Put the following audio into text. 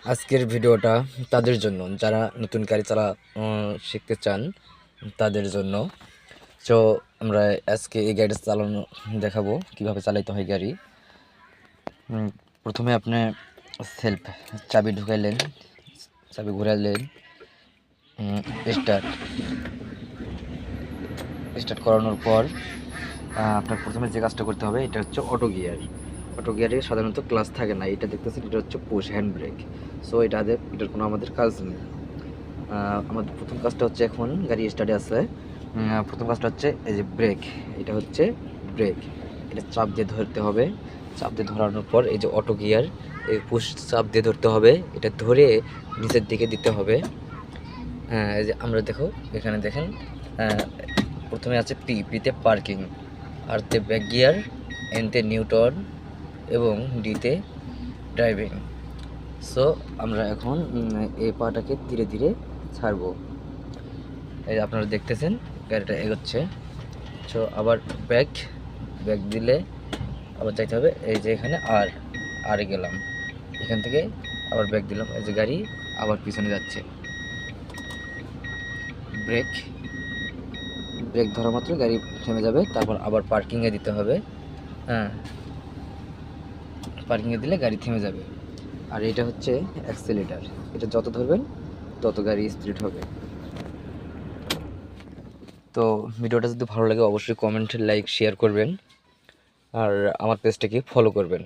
আজকের ভিডিওটা তাদের জন্য যারা নতুন গাড়ি শিখতে চান তাদের জন্য। সো আমরা আজকে এই গাড়িটা চালানো দেখাবো কিভাবে চালাইতে হয় গাড়ি। প্রথমে আপনি সেলফ চাবি ঢুকাইলেন, চাবি ঘুরাইলেন, স্টার্ট স্টার্ট করানোর পর আপনার প্রথমে যে কাজটা করতে হবে এটা হচ্ছে অটো গিয়ার। অটো গিয়ারে সাধারণত ক্লাচ থাকে না, এটা দেখতেছেন এটা হচ্ছে পুশ হ্যান্ড ব্রেক। সো এটার কোনো আমাদের কাজ নেই। আমাদের প্রথম কাজটা হচ্ছে, এখন গাড়ি স্টার্টে আছে, প্রথম কাজটা হচ্ছে এই যে ব্রেক, এটা হচ্ছে ব্রেক। এটা চাপ দিয়ে ধরতে হবে, চাপ দিয়ে ধরানোর পর এই যে অটো গিয়ার, এই পুশ চাপ দিয়ে ধরতে হবে, এটা ধরে নিচের দিকে দিতে হবে। এই যে আমরা দেখো এখানে দেখেন, প্রথমে আছে পিতে পার্কিং, আর তে ব্যাক গিয়ার, এনতে নিউটন এবং ডিতে ড্রাইভিং। সো আমরা এখন এই পাটাকে ধীরে ধীরে ছাড়বো। এই যে আপনারা দেখতেছেন গাড়িটা এগোচ্ছে। সো আবার ব্যাক দিলে আবার চাইতে হবে, এই যে এখানে আর গেলাম, এখান থেকে আবার ব্যাক দিলাম, এই যে গাড়ি আবার পিছনে যাচ্ছে। ব্রেক ধরা মাত্র গাড়ি থেমে যাবে, তারপর আবার পার্কিংয়ে দিতে হবে। পার্কিংয়ে দিলে গাড়ি থেমে যাবে। আর এটা হচ্ছে অ্যাক্সেলেটার, এটা যত ধরবেন তত গাড়ি স্পিড হবে। তো ভিডিওটা যদি ভালো লাগে অবশ্যই কমেন্ট, লাইক, শেয়ার করবেন, আর আমার পেজটাকে ফলো করবেন।